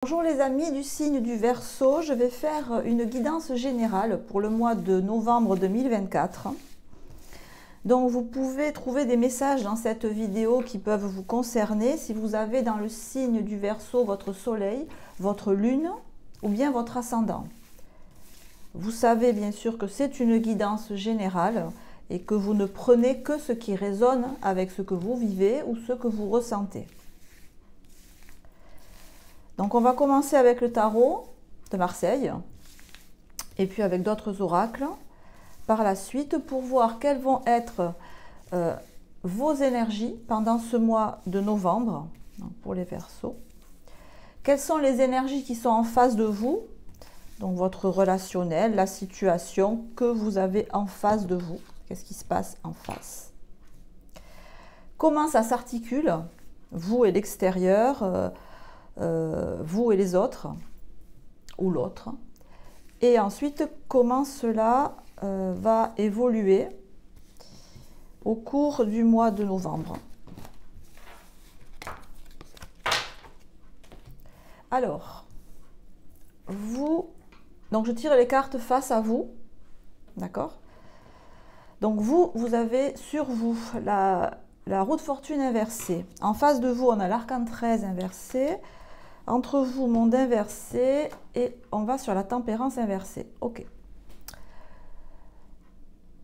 Bonjour les amis du signe du Verseau, je vais faire une guidance générale pour le mois de novembre 2024. Donc vous pouvez trouver des messages dans cette vidéo qui peuvent vous concerner si vous avez dans le signe du Verseau votre soleil, votre lune ou bien votre ascendant. Vous savez bien sûr que c'est une guidance générale et que vous ne prenez que ce qui résonne avec ce que vous vivez ou ce que vous ressentez. Donc on va commencer avec le tarot de Marseille et puis avec d'autres oracles par la suite pour voir quelles vont être vos énergies pendant ce mois de novembre pour les Verseaux. Quelles sont les énergies qui sont en face de vous, donc votre relationnel, la situation que vous avez en face de vous, qu'est-ce qui se passe en face. Comment ça s'articule, vous et l'extérieur, vous et les autres, ou l'autre, et ensuite comment cela va évoluer au cours du mois de novembre. Alors, donc je tire les cartes face à vous, d'accord? Donc vous avez sur vous la roue de fortune inversée. En face de vous, on a l'arcane 13 inversé. Entre vous, monde inversé, et on va sur la tempérance inversée. Ok.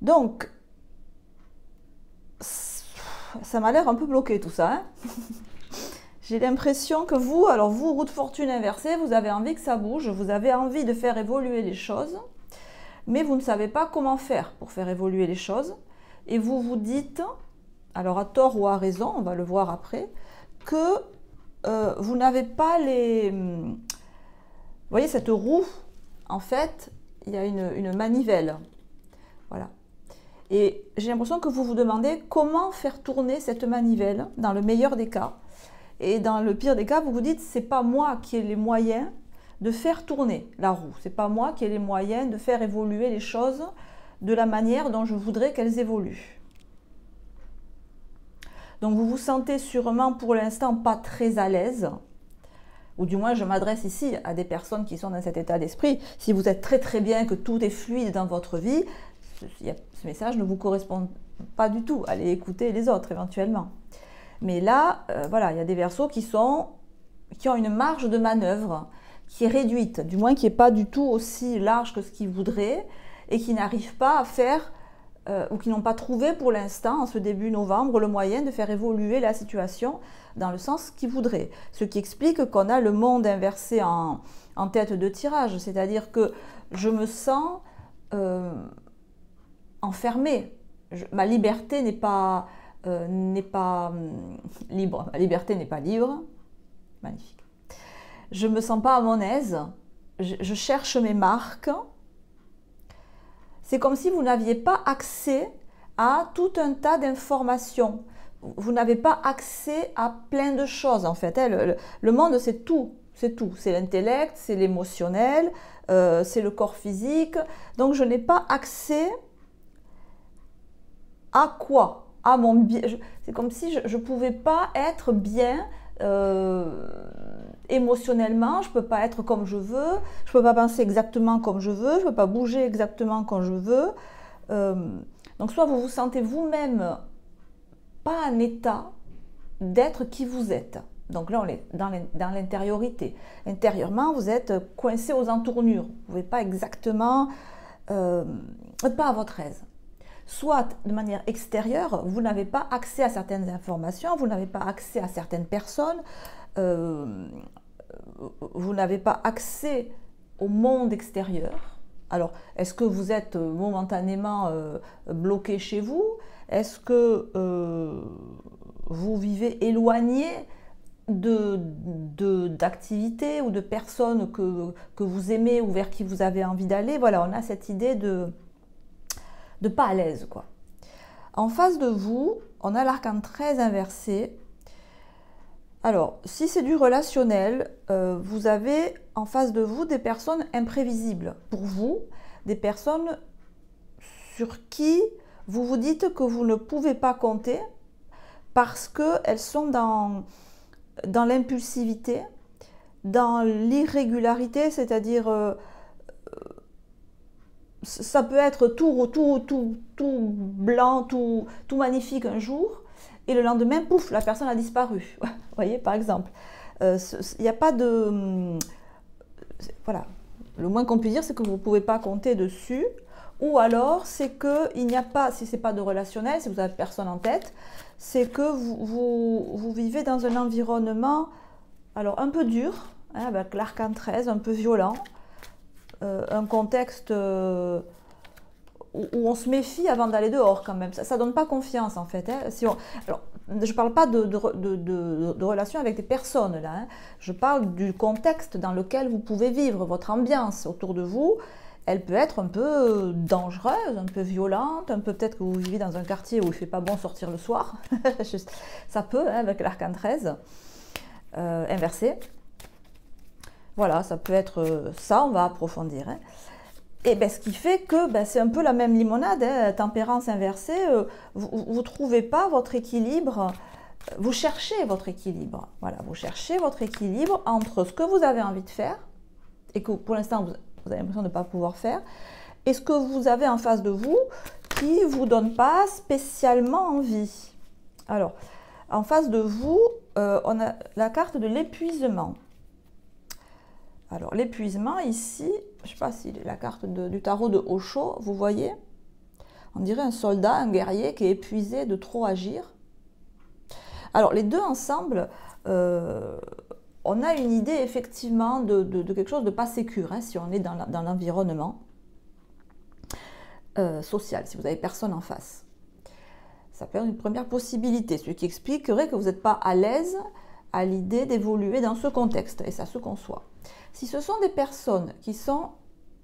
Donc, ça m'a l'air un peu bloqué tout ça. Hein. J'ai l'impression que vous, alors vous, roue de fortune inversée, vous avez envie que ça bouge, vous avez envie de faire évoluer les choses, mais vous ne savez pas comment faire pour faire évoluer les choses. Et vous vous dites, alors à tort ou à raison, on va le voir après, que vous n'avez pas les... Vous voyez cette roue, en fait, il y a une manivelle. Voilà. Et j'ai l'impression que vous vous demandez comment faire tourner cette manivelle, dans le meilleur des cas. Et dans le pire des cas, vous vous dites, c'est pas moi qui ai les moyens de faire tourner la roue. C'est pas moi qui ai les moyens de faire évoluer les choses de la manière dont je voudrais qu'elles évoluent. Donc vous vous sentez sûrement pour l'instant pas très à l'aise, ou du moins je m'adresse ici à des personnes qui sont dans cet état d'esprit. Si vous êtes très bien, que tout est fluide dans votre vie, ce message ne vous correspond pas du tout. Allez écouter les autres éventuellement. Mais là, voilà, il y a des Verseaux qui ont une marge de manœuvre qui est réduite, du moins qui n'est pas du tout aussi large que ce qu'ils voudraient et qui n'arrivent pas à faire ou qui n'ont pas trouvé pour l'instant, en ce début novembre, le moyen de faire évoluer la situation dans le sens qu'ils voudraient. Ce qui explique qu'on a le monde inversé en tête de tirage, c'est-à-dire que je me sens enfermée. Ma liberté n'est pas libre. Ma liberté n'est pas libre. Magnifique. Je ne me sens pas à mon aise. Je cherche mes marques. C'est comme si vous n'aviez pas accès à tout un tas d'informations. Vous n'avez pas accès à plein de choses en fait. Le monde, c'est tout. C'est tout. C'est l'intellect, c'est l'émotionnel, c'est le corps physique. Donc je n'ai pas accès à quoi? À mon bien. C'est comme si je ne pouvais pas être bien émotionnellement, je ne peux pas être comme je veux, je ne peux pas penser exactement comme je veux, je ne peux pas bouger exactement comme je veux. Donc soit vous vous sentez vous-même pas en état d'être qui vous êtes. Donc là, on est dans l'intériorité. Intérieurement, vous êtes coincé aux entournures. Vous ne pouvez pas exactement être pas à votre aise. Soit de manière extérieure, vous n'avez pas accès à certaines informations, vous n'avez pas accès à certaines personnes, vous n'avez pas accès au monde extérieur. Alors, est-ce que vous êtes momentanément bloqué chez vous? Est-ce que vous vivez éloigné d'activités ou de personnes que vous aimez ou vers qui vous avez envie d'aller? Voilà, on a cette idée de pas à l'aise, quoi. En face de vous, on a l'arcane 13 inversé. Alors, si c'est du relationnel, vous avez en face de vous des personnes imprévisibles. Pour vous, des personnes sur qui vous vous dites que vous ne pouvez pas compter parce qu'elles sont dans l'impulsivité, dans l'irrégularité, c'est-à-dire ça peut être tout blanc, tout magnifique un jour, et le lendemain, pouf, la personne a disparu. Vous voyez, par exemple. Il n'y a pas de... Voilà. Le moins qu'on puisse dire, c'est que vous ne pouvez pas compter dessus. Ou alors, c'est qu'il n'y a pas, si ce n'est pas de relationnel, si vous n'avez personne en tête, c'est que vous vivez dans un environnement alors, un peu dur, hein, avec l'arcane 13, un peu violent, un contexte où on se méfie avant d'aller dehors quand même. Ça ne donne pas confiance en fait. Hein. Si on, alors, je ne parle pas de relation avec des personnes là. Hein. Je parle du contexte dans lequel vous pouvez vivre, votre ambiance autour de vous. Elle peut être un peu dangereuse, un peu violente, un peu peut-être que vous vivez dans un quartier où il ne fait pas bon sortir le soir. Ça peut, hein, avec l'arcane 13 inversé. Voilà, ça peut être ça, on va approfondir. Hein. Et ben, ce qui fait que ben, c'est un peu la même limonade, hein, tempérance inversée, vous ne trouvez pas votre équilibre, vous cherchez votre équilibre. Voilà, vous cherchez votre équilibre entre ce que vous avez envie de faire, et que pour l'instant vous avez l'impression de ne pas pouvoir faire, et ce que vous avez en face de vous qui ne vous donne pas spécialement envie. Alors, en face de vous, on a la carte de l'épuisement. Alors, l'épuisement, ici, je ne sais pas si la carte du tarot de Osho, vous voyez, on dirait un soldat, un guerrier qui est épuisé de trop agir. Alors, les deux ensemble, on a une idée effectivement de quelque chose de pas sécure, hein, si on est dans l'environnement social, si vous n'avez personne en face. Ça peut être une première possibilité, ce qui expliquerait que vous n'êtes pas à l'aise à l'idée d'évoluer dans ce contexte, et ça se conçoit. Si ce sont des personnes qui sont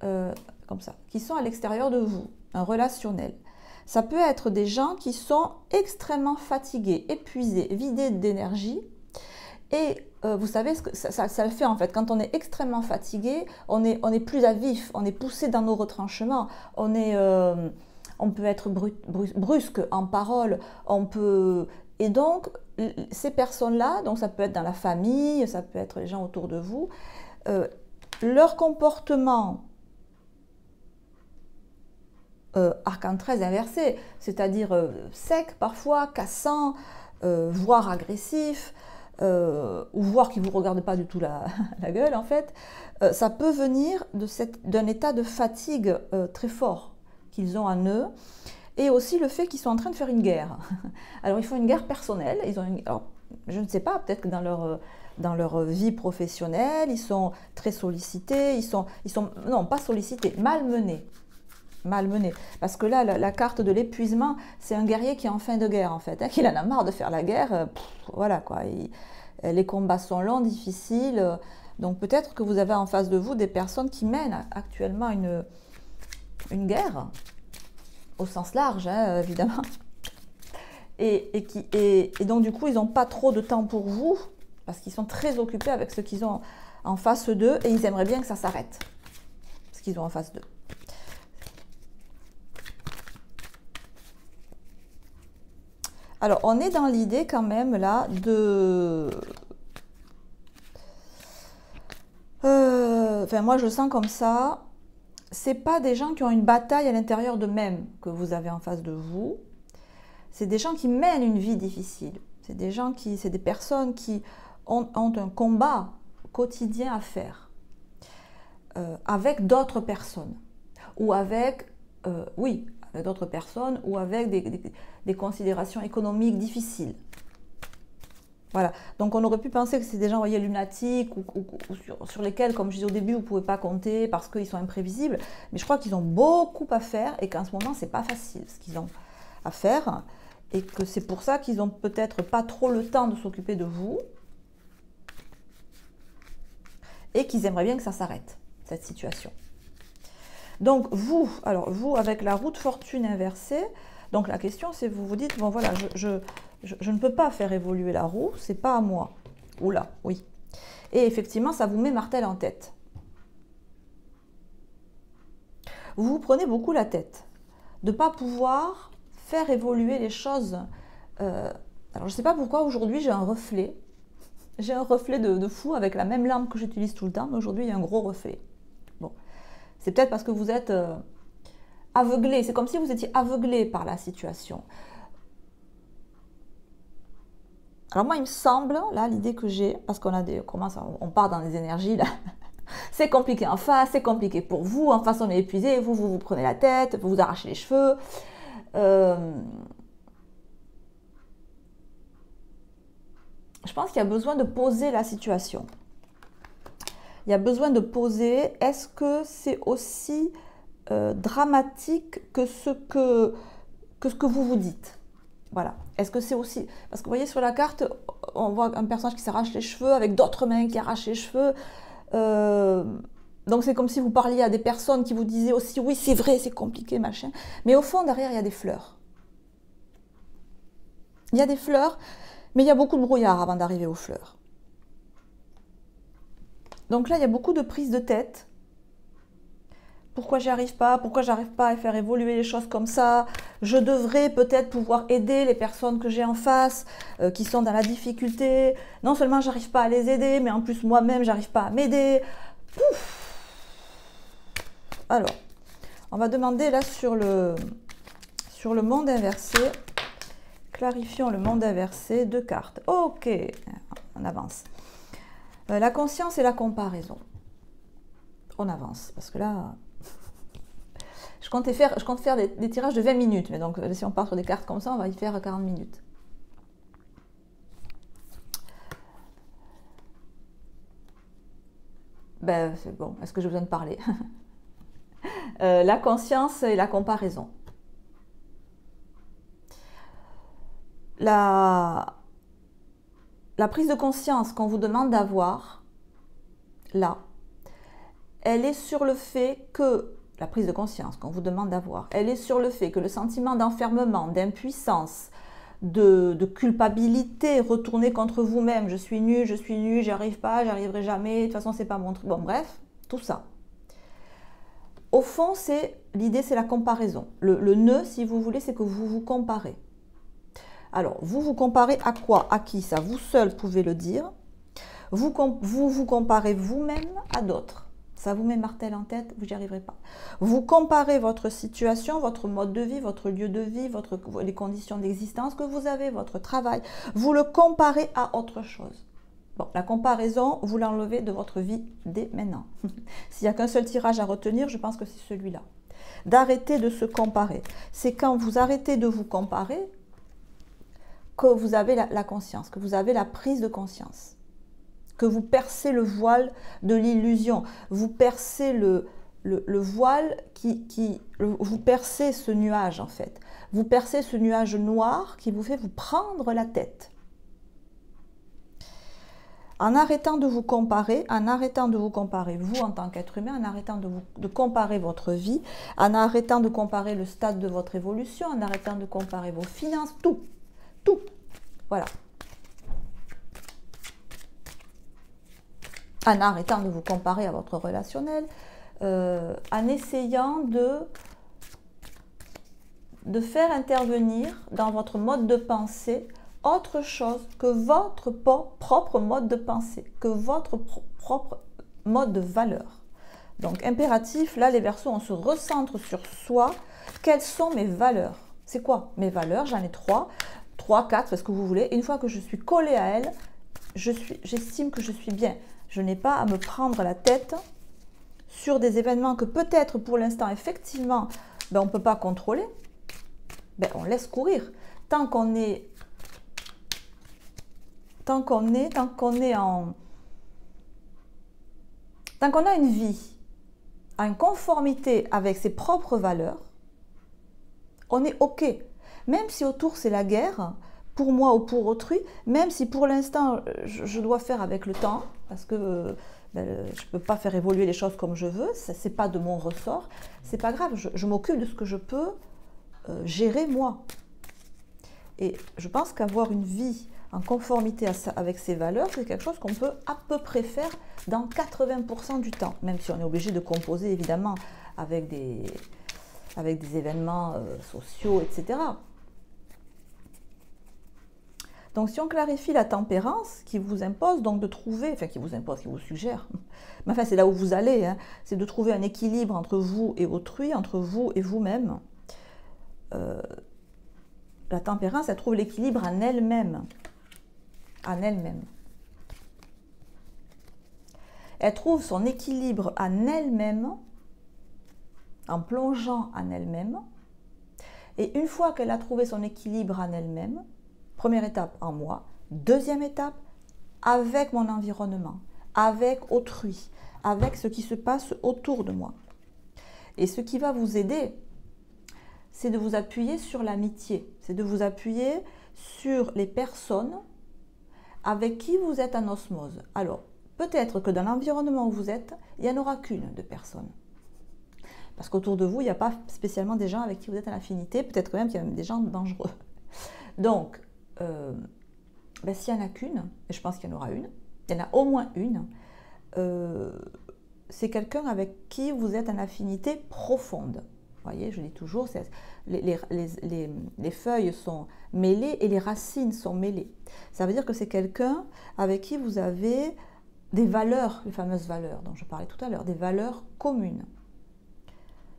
comme ça, qui sont à l'extérieur de vous, un relationnel, ça peut être des gens qui sont extrêmement fatigués, épuisés, vidés d'énergie. Et vous savez ce que ça le fait en fait. Quand on est extrêmement fatigué, on est plus à vif, on est poussé dans nos retranchements, on peut être brusque en parole, et donc ces personnes-là, donc ça peut être dans la famille, ça peut être les gens autour de vous, leur comportement arcane 13 inversé, c'est-à-dire sec parfois, cassant, voire agressif, ou voire qui ne vous regarde pas du tout la gueule en fait, ça peut venir d'un état de fatigue très fort qu'ils ont en eux, et aussi le fait qu'ils sont en train de faire une guerre. Alors ils font une guerre personnelle, alors, je ne sais pas, peut-être que dans leur vie professionnelle, ils sont très sollicités, non pas sollicités, malmenés. Parce que là, la carte de l'épuisement, c'est un guerrier qui est en fin de guerre en fait, hein, qu'il en a marre de faire la guerre, voilà quoi. Les combats sont longs, difficiles, donc peut-être que vous avez en face de vous des personnes qui mènent actuellement une guerre, au sens large, hein, évidemment, et donc du coup, ils n'ont pas trop de temps pour vous, parce qu'ils sont très occupés avec ce qu'ils ont en face d'eux, et ils aimeraient bien que ça s'arrête, ce qu'ils ont en face d'eux. Alors, on est dans l'idée quand même là de... Enfin, moi je le sens comme ça. C'est pas des gens qui ont une bataille à l'intérieur d'eux-mêmes que vous avez en face de vous. C'est des gens qui mènent une vie difficile. C'est des personnes qui ont un combat quotidien à faire avec d'autres personnes ou avec, oui, avec d'autres personnes ou avec des considérations économiques difficiles. Voilà, donc on aurait pu penser que c'est des gens, voyez, lunatiques ou sur lesquels, comme je disais au début, vous ne pouvez pas compter parce qu'ils sont imprévisibles, mais je crois qu'ils ont beaucoup à faire et qu'en ce moment, c'est pas facile ce qu'ils ont à faire et que c'est pour ça qu'ils n'ont peut-être pas trop le temps de s'occuper de vous et qu'ils aimeraient bien que ça s'arrête, cette situation. Donc vous, avec la roue de fortune inversée, donc la question c'est, vous vous dites, bon voilà, je ne peux pas faire évoluer la roue, c'est pas à moi. Oula, oui. Et effectivement, ça vous met martel en tête. Vous vous prenez beaucoup la tête de ne pas pouvoir faire évoluer les choses. Alors je ne sais pas pourquoi aujourd'hui j'ai un reflet J'ai un reflet de fou avec la même lampe que j'utilise tout le temps, mais aujourd'hui il y a un gros reflet. Bon, c'est peut-être parce que vous êtes aveuglé, c'est comme si vous étiez aveuglé par la situation. Alors moi il me semble, là l'idée que j'ai, parce qu'on a on part dans des énergies là, c'est compliqué en face, c'est compliqué pour vous, en face on est épuisé, vous prenez la tête, vous vous arrachez les cheveux. Je pense qu'il y a besoin de poser la situation. Il y a besoin de poser, est-ce que c'est aussi dramatique que ce que vous vous dites? Voilà. Est-ce que c'est aussi... Parce que vous voyez sur la carte, on voit un personnage qui s'arrache les cheveux avec d'autres mains qui arrachent les cheveux. Donc c'est comme si vous parliez à des personnes qui vous disaient aussi, oui c'est vrai, c'est compliqué, machin. Mais au fond, derrière, il y a des fleurs. Il y a des fleurs, mais il y a beaucoup de brouillard avant d'arriver aux fleurs. Donc là, il y a beaucoup de prises de tête. Pourquoi j'y arrive pas? Pourquoi j'arrive pas à faire évoluer les choses comme ça? Je devrais peut-être pouvoir aider les personnes que j'ai en face, qui sont dans la difficulté. Non seulement j'arrive pas à les aider, mais en plus moi-même, j'arrive pas à m'aider. Alors, on va demander là sur le monde inversé. Clarifions le monde inversé, 2 cartes. Ok, on avance. La conscience et la comparaison. On avance, parce que là, je compte faire des tirages de 20 minutes. Mais donc, si on part sur des cartes comme ça, on va y faire 40 minutes. Ben, c'est bon. Est-ce que j'ai besoin de parler? La conscience et la comparaison. La prise de conscience qu'on vous demande d'avoir, là, elle est sur le fait que, la prise de conscience qu'on vous demande d'avoir, elle est sur le fait que le sentiment d'enfermement, d'impuissance, de culpabilité retournée contre vous-même, je suis nul, j'y arrive pas, j'y arriverai jamais, de toute façon c'est pas mon truc, bon bref, tout ça. Au fond, l'idée c'est la comparaison. Le nœud, si vous voulez, c'est que vous vous comparez. Alors, vous comparez à quoi? À qui? Ça, vous seul pouvez le dire. Vous comparez vous-même à d'autres. Ça vous met martel en tête, vous n'y arriverez pas. Vous comparez votre situation, votre mode de vie, votre lieu de vie, les conditions d'existence que vous avez, votre travail. Vous le comparez à autre chose. Bon, la comparaison, vous l'enlevez de votre vie dès maintenant. S'il n'y a qu'un seul tirage à retenir, je pense que c'est celui-là. D'arrêter de se comparer. C'est quand vous arrêtez de vous comparer que vous avez la conscience, que vous avez la prise de conscience, que vous percez le voile de l'illusion, vous percez le voile vous percez ce nuage en fait, vous percez ce nuage noir qui vous fait vous prendre la tête. En arrêtant de vous comparer, vous en tant qu'être humain, en arrêtant de comparer votre vie, en arrêtant de comparer le stade de votre évolution, en arrêtant de comparer vos finances, tout. Voilà. En arrêtant de vous comparer à votre relationnel, en essayant de faire intervenir dans votre mode de pensée autre chose que votre propre mode de pensée, que votre propre mode de valeur. Donc impératif, là les Verseaux, on se recentre sur soi. Quelles sont mes valeurs? C'est quoi mes valeurs? J'en ai 3, 4, c'est ce que vous voulez. Une fois que je suis collée à elles, j'estime que je suis bien. Je n'ai pas à me prendre la tête sur des événements que peut-être pour l'instant, effectivement, on ne peut pas contrôler. On laisse courir. Tant qu'on a une vie en conformité avec ses propres valeurs, on est OK. Même si autour c'est la guerre, pour moi ou pour autrui, même si pour l'instant je dois faire avec le temps, parce que je ne peux pas faire évoluer les choses comme je veux, ce n'est pas de mon ressort, c'est pas grave, je m'occupe de ce que je peux gérer moi. Et je pense qu'avoir une vie en conformité avec ses valeurs, c'est quelque chose qu'on peut à peu près faire dans 80% du temps, même si on est obligé de composer évidemment avec des événements sociaux, etc. Donc si on clarifie la tempérance qui vous impose donc de trouver, enfin qui vous impose, qui vous suggère, mais enfin c'est là où vous allez, hein, c'est de trouver un équilibre entre vous et autrui, entre vous et vous-même. La tempérance, elle trouve l'équilibre en elle-même. En elle-même. Elle trouve son équilibre en elle-même, en plongeant en elle-même. Et une fois qu'elle a trouvé son équilibre en elle-même, première étape en moi, deuxième étape avec mon environnement, avec autrui, avec ce qui se passe autour de moi. Et ce qui va vous aider, c'est de vous appuyer sur l'amitié, c'est de vous appuyer sur les personnes avec qui vous êtes en osmose. Alors, peut-être que dans l'environnement où vous êtes, il n'y en aura qu'une de personne. Parce qu'autour de vous, il n'y a pas spécialement des gens avec qui vous êtes en affinité, peut-être même qu'il y a même des gens dangereux. Donc, s'il n'y en a qu'une, et je pense qu'il y en aura une, il y en a au moins une, c'est quelqu'un avec qui vous êtes en affinité profonde. Vous voyez, je dis toujours, les feuilles sont mêlées et les racines sont mêlées. Ça veut dire que c'est quelqu'un avec qui vous avez des valeurs, les fameuses valeurs dont je parlais tout à l'heure, des valeurs communes.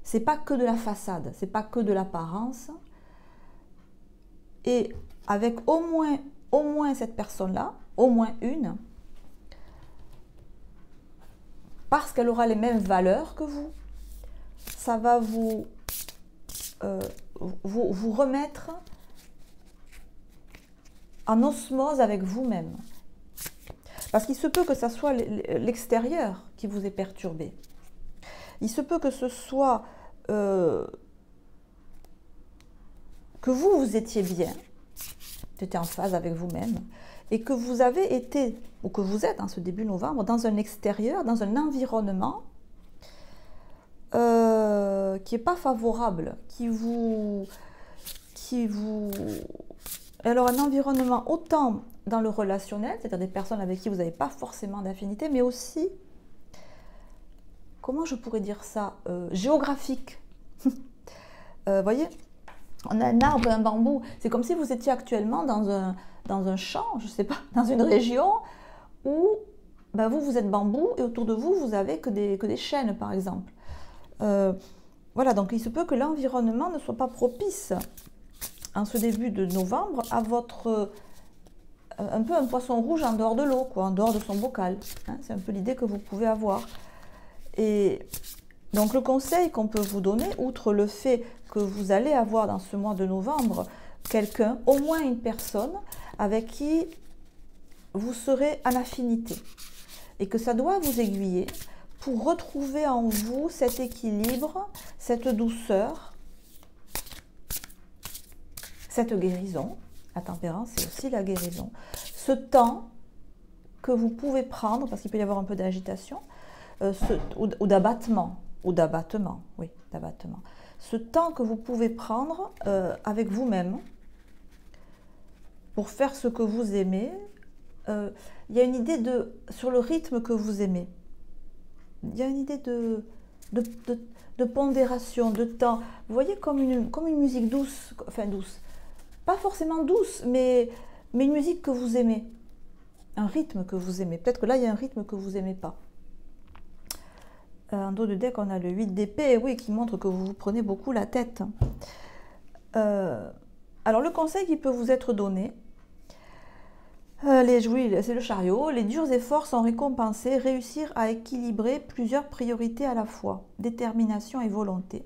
C'est pas que de la façade, c'est pas que de l'apparence. Et avec au moins cette personne-là, au moins une, parce qu'elle aura les mêmes valeurs que vous, ça va vous remettre en osmose avec vous-même. Parce qu'il se peut que ce soit l'extérieur qui vous ait perturbé. Il se peut que ce soit que vous étiez bien, étiez en phase avec vous-même, et que vous avez été, ou que vous êtes en ce début novembre, dans un extérieur, dans un environnement qui n'est pas favorable, Alors un environnement autant dans le relationnel, c'est-à-dire des personnes avec qui vous n'avez pas forcément d'affinité, mais aussi, comment je pourrais dire ça, géographique. Voyez, on a un arbre et un bambou. C'est comme si vous étiez actuellement dans un champ, je ne sais pas, dans une région où vous êtes bambou et autour de vous, vous n'avez que des chênes, par exemple. Voilà, donc il se peut que l'environnement ne soit pas propice en ce début de novembre à votre... un peu un poisson rouge en dehors de l'eau, en dehors de son bocal. Hein, c'est un peu l'idée que vous pouvez avoir. Et donc le conseil qu'on peut vous donner, outre le fait que vous allez avoir dans ce mois de novembre quelqu'un, au moins une personne, avec qui vous serez en affinité. Et que ça doit vous aiguiller pour retrouver en vous cet équilibre, cette douceur, cette guérison. La tempérance, c'est aussi la guérison. Ce temps que vous pouvez prendre, parce qu'il peut y avoir un peu d'agitation, ou d'abattement, oui, d'abattement. Ce temps que vous pouvez prendre avec vous-même pour faire ce que vous aimez. Il y a une idée sur le rythme que vous aimez. Il y a une idée de pondération, de temps. Vous voyez, comme une musique douce, enfin douce. Pas forcément douce, mais une musique que vous aimez. Un rythme que vous aimez. Peut-être que là, il y a un rythme que vous n'aimez pas. En dos de deck, on a le 8 d'épée, oui, qui montre que vous vous prenez beaucoup la tête. Alors, le conseil qui peut vous être donné, c'est le chariot. Les durs efforts sont récompensés. Réussir à équilibrer plusieurs priorités à la fois. Détermination et volonté.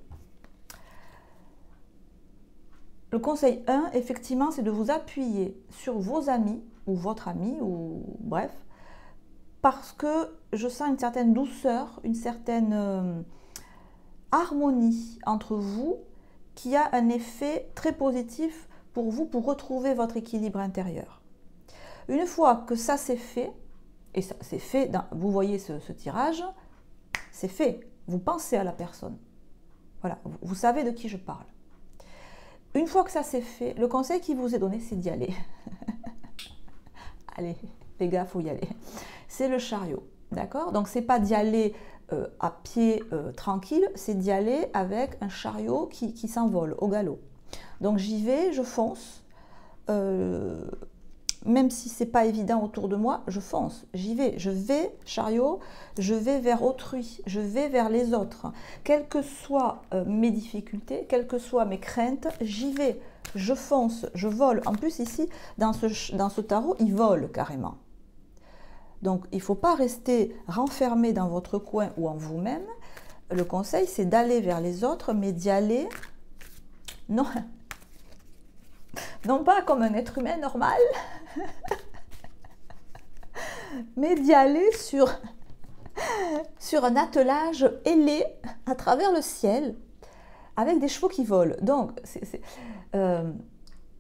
Le conseil 1, effectivement, c'est de vous appuyer sur vos amis, ou votre ami, ou bref, parce que je sens une certaine douceur, une certaine harmonie entre vous qui a un effet très positif pour vous, pour retrouver votre équilibre intérieur. Une fois que ça c'est fait, et ça c'est fait, vous voyez ce tirage, c'est fait, vous pensez à la personne. Voilà, vous savez de qui je parle. Une fois que ça c'est fait, le conseil qui vous est donné, c'est d'y aller. Allez, les gars, il faut y aller. C'est le chariot, d'accord? Donc, c'est pas d'y aller à pied tranquille, c'est d'y aller avec un chariot qui s'envole au galop. Donc, j'y vais, je fonce. même si c'est pas évident autour de moi, je fonce, j'y vais. Je vais, chariot, je vais vers autrui, je vais vers les autres. Quelles que soient mes difficultés, quelles que soient mes craintes, j'y vais. Je fonce, je vole. En plus, ici, dans ce tarot, il vole carrément. Donc, il ne faut pas rester renfermé dans votre coin ou en vous-même. Le conseil, c'est d'aller vers les autres, mais d'y aller, non pas comme un être humain normal, mais d'y aller sur un attelage ailé à travers le ciel, avec des chevaux qui volent. Donc,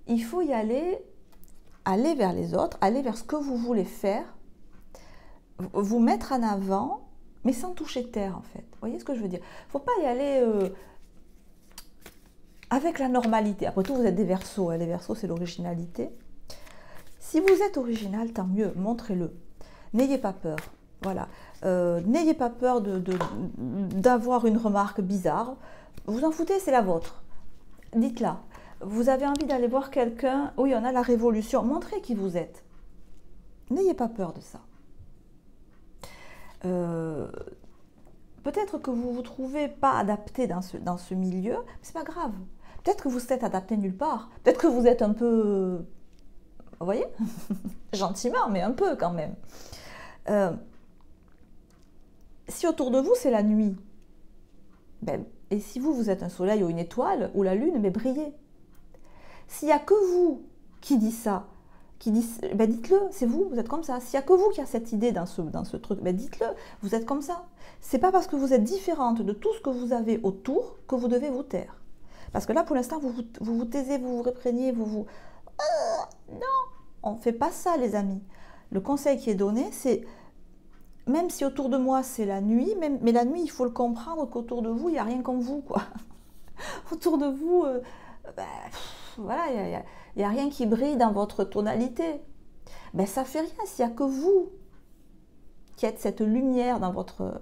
il faut y aller vers les autres, aller vers ce que vous voulez faire, vous mettre en avant, mais sans toucher terre, en fait. Vous voyez ce que je veux dire? Il ne faut pas y aller avec la normalité. Après tout, vous êtes des Verseaux. Les Verseaux, c'est l'originalité. Si vous êtes original, tant mieux, montrez-le. N'ayez pas peur. Voilà. N'ayez pas peur d'avoir une remarque bizarre. Vous en foutez, c'est la vôtre. Dites-la. Vous avez envie d'aller voir quelqu'un, oui, on a la révolution. Montrez qui vous êtes. N'ayez pas peur de ça. Peut-être que vous ne vous trouvez pas adapté dans ce milieu, mais ce n'est pas grave. Peut-être que vous êtes adapté nulle part. Peut-être que vous êtes un peu... Vous voyez? Gentiment, mais un peu quand même. Si autour de vous, c'est la nuit, et si vous êtes un soleil ou une étoile, ou la lune, mais brillez. S'il n'y a que vous qui dit ça, dites-le, c'est vous êtes comme ça. S'il n'y a que vous qui a cette idée dans ce truc, dites-le, vous êtes comme ça. C'est pas parce que vous êtes différente de tout ce que vous avez autour que vous devez vous taire. Parce que là, pour l'instant, vous vous taisez, vous vous réprégnez, non, on ne fait pas ça, les amis. Le conseil qui est donné, c'est, même si autour de moi, c'est la nuit, mais la nuit, il faut le comprendre qu'autour de vous, il n'y a rien comme vous, quoi. Autour de vous, voilà, il n'y a rien qui brille dans votre tonalité. Ça ne fait rien s'il n'y a que vous qui êtes cette lumière dans votre...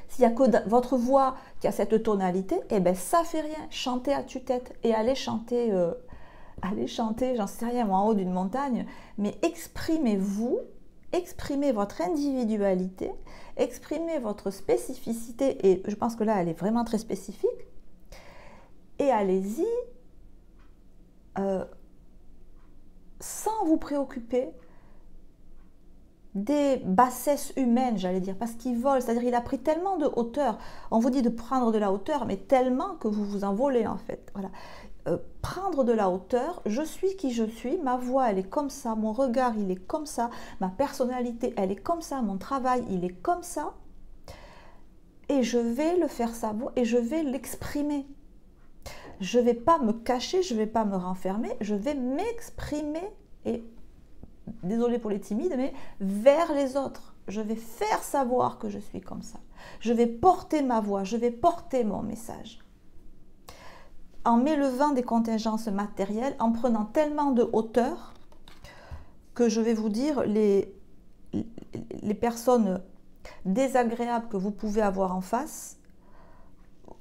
s'il n'y a que votre voix qui a cette tonalité, ça ne fait rien. Chantez à tue-tête et allez chanter, j'en sais rien, moi, en haut d'une montagne, mais exprimez-vous, exprimez votre individualité, exprimez votre spécificité, et je pense que là, elle est vraiment très spécifique, et allez-y sans vous préoccuper des bassesses humaines, j'allais dire, parce qu'il vole, c'est-à-dire il a pris tellement de hauteur. On vous dit de prendre de la hauteur, mais tellement que vous vous envolez en fait. Voilà. Prendre de la hauteur, je suis qui je suis, ma voix elle est comme ça, mon regard il est comme ça, ma personnalité elle est comme ça, mon travail il est comme ça, et je vais le faire savoir et je vais l'exprimer. Je ne vais pas me cacher, je ne vais pas me renfermer, je vais m'exprimer, et désolé pour les timides, mais vers les autres. Je vais faire savoir que je suis comme ça. Je vais porter ma voix, je vais porter mon message. En m'élevant des contingences matérielles, en prenant tellement de hauteur, que je vais vous dire, les personnes désagréables que vous pouvez avoir en face,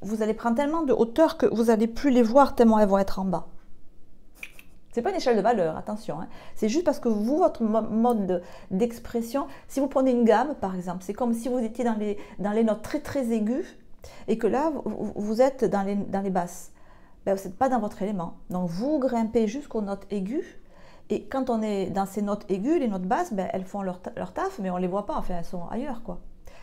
vous allez prendre tellement de hauteur que vous n'allez plus les voir tellement elles vont être en bas. Ce n'est pas une échelle de valeur, attention. Hein. C'est juste parce que vous, votre mode d'expression, si vous prenez une gamme, par exemple, c'est comme si vous étiez dans les notes très très aiguës et que là, vous êtes dans les basses. Vous n'êtes pas dans votre élément. Donc, vous grimpez jusqu'aux notes aiguës et quand on est dans ces notes aiguës, les notes basses, elles font leur taf, mais on ne les voit pas, enfin, elles sont ailleurs, quoi.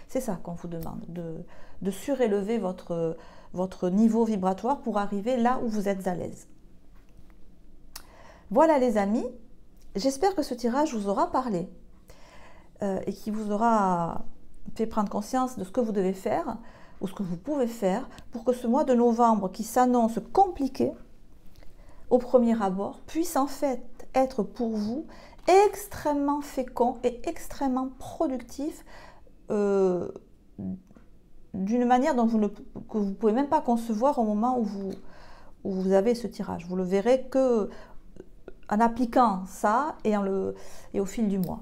C'est ça qu'on vous demande, de surélever votre niveau vibratoire pour arriver là où vous êtes à l'aise. Voilà les amis, j'espère que ce tirage vous aura parlé et qui vous aura fait prendre conscience de ce que vous devez faire ou ce que vous pouvez faire pour que ce mois de novembre qui s'annonce compliqué au premier abord puisse en fait être pour vous extrêmement fécond et extrêmement productif d'une manière que vous ne pouvez même pas concevoir au moment où vous avez ce tirage. Vous le verrez que en appliquant ça et au fil du mois.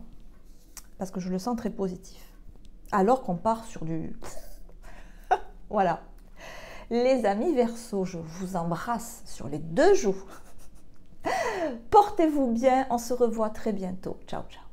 Parce que je le sens très positif. Alors qu'on part sur du... Voilà. Les amis Verseaux, je vous embrasse sur les deux joues. Portez-vous bien, on se revoit très bientôt. Ciao, ciao.